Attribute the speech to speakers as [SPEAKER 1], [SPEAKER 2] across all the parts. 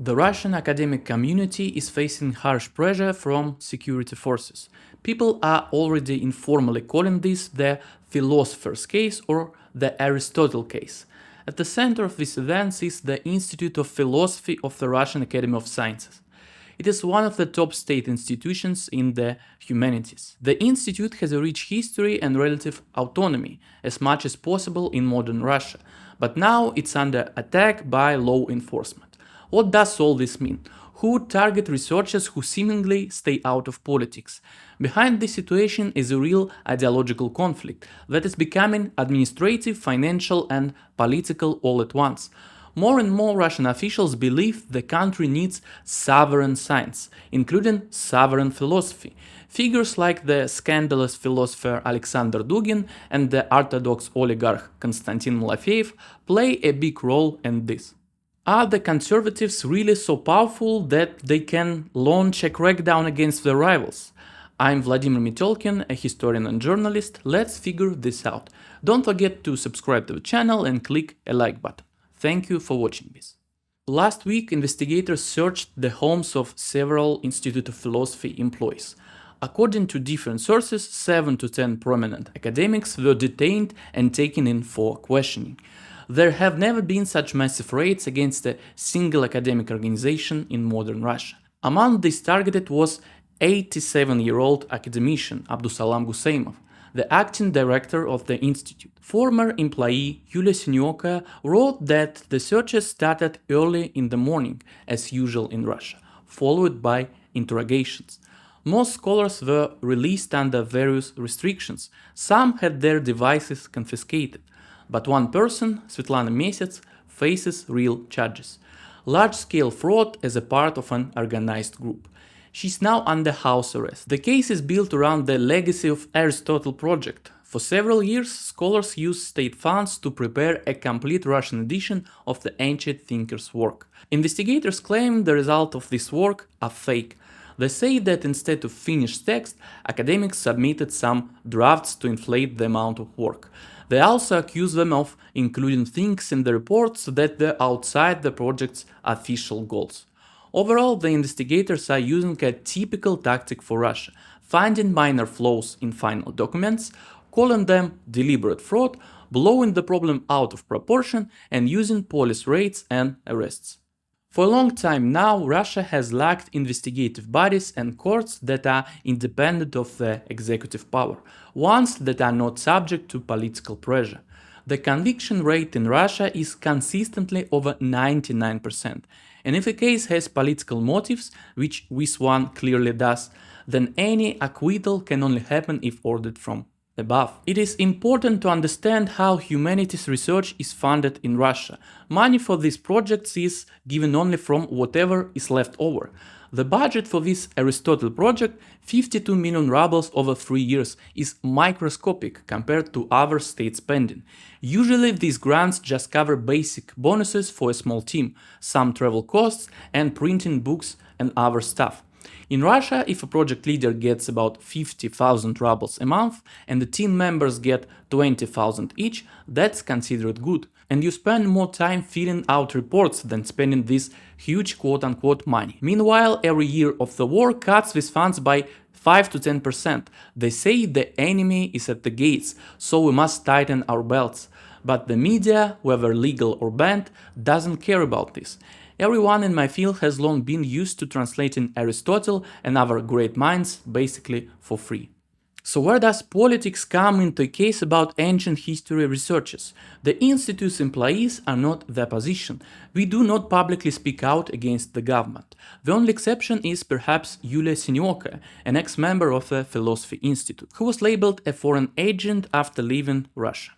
[SPEAKER 1] The Russian academic community is facing harsh pressure from security forces. People are already informally calling this the philosopher's case or the Aristotle case. At the center of this event is the Institute of Philosophy of the Russian Academy of Sciences. It is one of the top state institutions in the humanities. The institute has a rich history and relative autonomy, as much as possible in modern Russia, but now it's under attack by law enforcement. What does all this mean? Who would target researchers who seemingly stay out of politics? Behind this situation is a real ideological conflict that is becoming administrative, financial, and political all at once. More and more Russian officials believe the country needs sovereign science, including sovereign philosophy. Figures like the scandalous philosopher Alexander Dugin and the Orthodox oligarch Konstantin Malofeev play a big role in this. Are the conservatives really so powerful that they can launch a crackdown against their rivals? I'm Vladimir Metelkin, a historian and journalist. Let's figure this out. Don't forget to subscribe to the channel and click a like button. Thank you for watching this. Last week, investigators searched the homes of several Institute of Philosophy employees. According to different sources, 7 to 10 prominent academics were detained and taken in for questioning. There have never been such massive raids against a single academic organization in modern Russia. Among these targeted was 87-year-old academician Abdusalam Guseimov, the acting director of the institute. Former employee Yulia Sinyoka wrote that the searches started early in the morning, as usual in Russia, followed by interrogations. Most scholars were released under various restrictions. Some had their devices confiscated. But one person, Svetlana Mesets, faces real charges. Large-scale fraud as a part of an organized group. She's now under house arrest. The case is built around the legacy of Aristotle project. For several years, scholars used state funds to prepare a complete Russian edition of the ancient thinker's work. Investigators claim the result of this work are fake. They say that instead of finished text, academics submitted some drafts to inflate the amount of work. They also accuse them of including things in the reports that were outside the project's official goals. Overall, the investigators are using a typical tactic for Russia, finding minor flaws in final documents, calling them deliberate fraud, blowing the problem out of proportion, and using police raids and arrests. For a long time now, Russia has lacked investigative bodies and courts that are independent of the executive power, ones that are not subject to political pressure. The conviction rate in Russia is consistently over 99%, and if a case has political motives, which this one clearly does, then any acquittal can only happen if ordered from above. It is important to understand how humanities research is funded in Russia. Money for these projects is given only from whatever is left over. The budget for this Aristotle project, 52 million rubles over 3 years, is microscopic compared to other state spending. Usually these grants just cover basic bonuses for a small team, some travel costs and printing books and other stuff. In Russia, if a project leader gets about 50,000 rubles a month and the team members get 20,000 each, that's considered good. And you spend more time filling out reports than spending this huge quote-unquote money. Meanwhile, every year of the war cuts these funds by 5 to 10%. They say the enemy is at the gates, so we must tighten our belts. But the media, whether legal or banned, doesn't care about this. Everyone in my field has long been used to translating Aristotle and other great minds basically for free. So where does politics come into a case about ancient history researchers? The Institute's employees are not the opposition. We do not publicly speak out against the government. The only exception is perhaps Yulia Sinyoka, an ex-member of the Philosophy Institute, who was labeled a foreign agent after leaving Russia.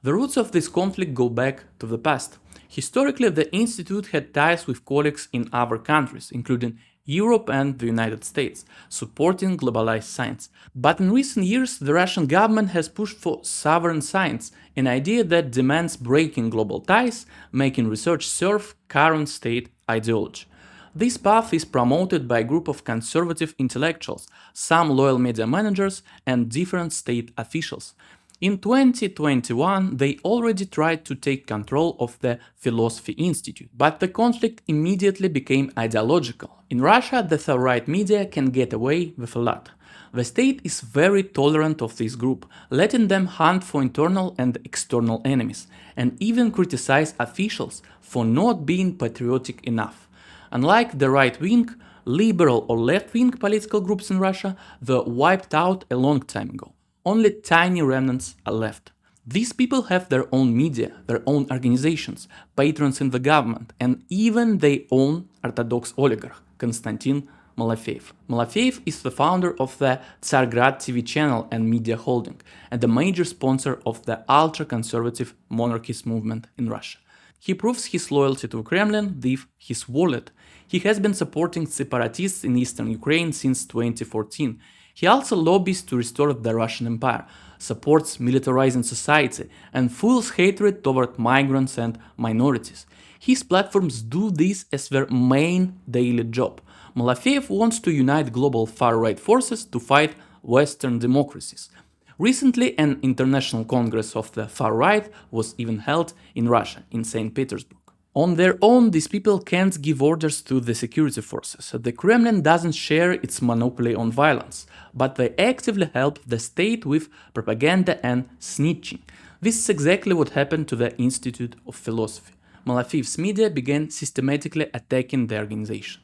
[SPEAKER 1] The roots of this conflict go back to the past. Historically, the Institute had ties with colleagues in other countries, including Europe and the United States, supporting globalized science. But in recent years, the Russian government has pushed for sovereign science, an idea that demands breaking global ties, making research serve current state ideology. This path is promoted by a group of conservative intellectuals, some loyal media managers, and different state officials. In 2021, they already tried to take control of the Philosophy Institute, but the conflict immediately became ideological. In Russia, the far-right media can get away with a lot. The state is very tolerant of this group, letting them hunt for internal and external enemies, and even criticize officials for not being patriotic enough. Unlike the right-wing, liberal or left-wing political groups in Russia were wiped out a long time ago. Only tiny remnants are left. These people have their own media, their own organizations, patrons in the government, and even their own Orthodox oligarch, Konstantin Malofeev. Malofeev is the founder of the Tsargrad TV channel and media holding, and a major sponsor of the ultra-conservative monarchist movement in Russia. He proves his loyalty to Kremlin with his wallet. He has been supporting separatists in eastern Ukraine since 2014. He also lobbies to restore the Russian Empire, supports militarizing society, and fuels hatred toward migrants and minorities. His platforms do this as their main daily job. Malofeev wants to unite global far-right forces to fight Western democracies. Recently, an international congress of the far-right was even held in Russia, in St. Petersburg. On their own, these people can't give orders to the security forces. The Kremlin doesn't share its monopoly on violence, but they actively help the state with propaganda and snitching. This is exactly what happened to the Institute of Philosophy. Malofeev's media began systematically attacking the organization.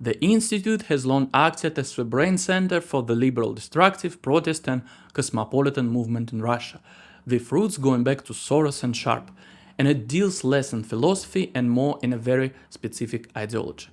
[SPEAKER 1] The institute has long acted as the brain center for the liberal destructive, protest and cosmopolitan movement in Russia, with roots going back to Soros and Sharp, and it deals less in philosophy and more in a very specific ideology.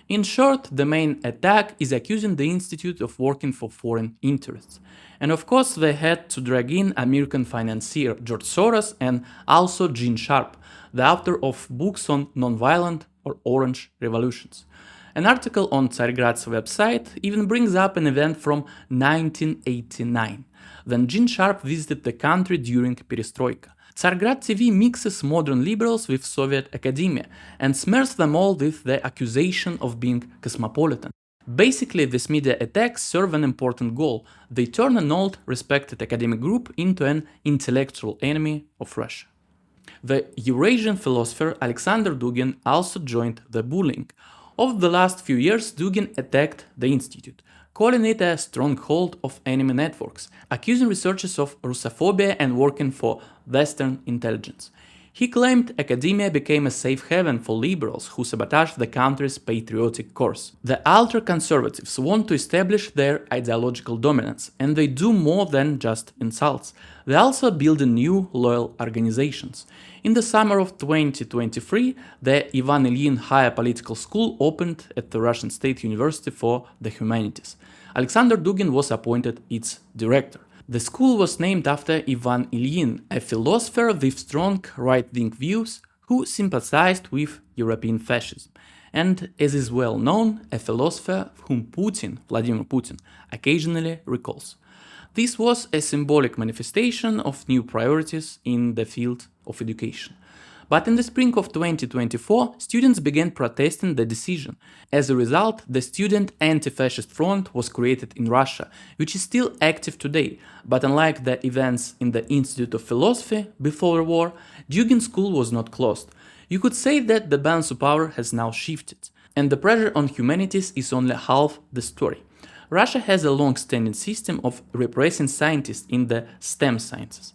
[SPEAKER 1] In short, the main attack is accusing the institute of working for foreign interests. And of course they had to drag in American financier George Soros and also Gene Sharp, the author of books on nonviolent or orange revolutions. An article on Tsargrad's website even brings up an event from 1989, when Gene Sharp visited the country during Perestroika. Tsargrad TV mixes modern liberals with Soviet academia and smears them all with the accusation of being cosmopolitan. Basically, these media attacks serve an important goal. They turn an old, respected academic group into an intellectual enemy of Russia. The Eurasian philosopher Alexander Dugin also joined the bullying. Over the last few years, Dugin attacked the institute, calling it a stronghold of enemy networks, accusing researchers of Russophobia and working for Western intelligence. He claimed academia became a safe haven for liberals who sabotaged the country's patriotic course. The ultra-conservatives want to establish their ideological dominance, and they do more than just insults. They also build new, loyal organizations. In the summer of 2023, the Ivan Ilyin Higher Political School opened at the Russian State University for the Humanities. Alexander Dugin was appointed its director. The school was named after Ivan Ilyin, a philosopher with strong right-wing views who sympathized with European fascism, and, as is well known, a philosopher whom Vladimir Putin, occasionally recalls. This was a symbolic manifestation of new priorities in the field of education. But in the spring of 2024, students began protesting the decision. As a result, the Student Anti-Fascist Front was created in Russia, which is still active today, but unlike the events in the Institute of Philosophy before the war, Dugin School was not closed. You could say that the balance of power has now shifted, and the pressure on humanities is only half the story. Russia has a long-standing system of repressing scientists in the STEM sciences.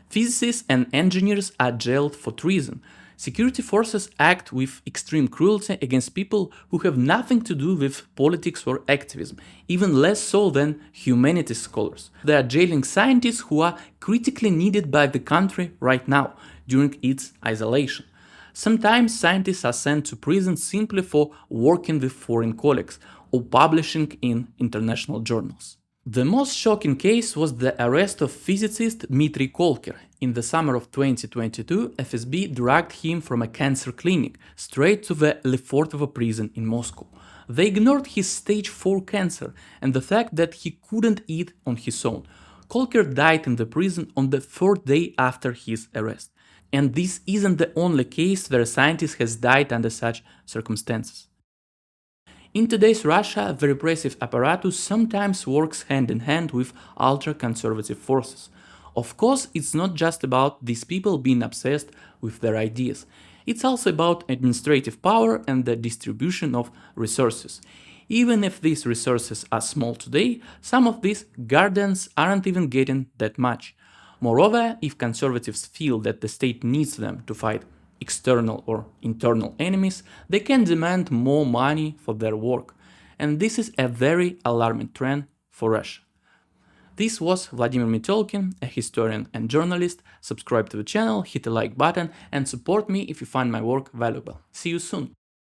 [SPEAKER 1] Physicists and engineers are jailed for treason. Security forces act with extreme cruelty against people who have nothing to do with politics or activism, even less so than humanities scholars. They are jailing scientists who are critically needed by the country right now, during its isolation. Sometimes scientists are sent to prison simply for working with foreign colleagues or publishing in international journals. The most shocking case was the arrest of physicist Dmitry Kolker. In the summer of 2022, FSB dragged him from a cancer clinic straight to the Lefortovo prison in Moscow. They ignored his stage 4 cancer and the fact that he couldn't eat on his own. Kolker died in the prison on the 4th day after his arrest. And this isn't the only case where a scientist has died under such circumstances. In today's Russia, the repressive apparatus sometimes works hand in hand with ultra-conservative forces. Of course, it's not just about these people being obsessed with their ideas. It's also about administrative power and the distribution of resources. Even if these resources are small today, some of these guardians aren't even getting that much. Moreover, if conservatives feel that the state needs them to fight external or internal enemies, they can demand more money for their work. And this is a very alarming trend for Russia. This was Vladimir Metelkin, a historian and journalist. Subscribe to the channel, hit the like button and support me if you find my work valuable. See you soon!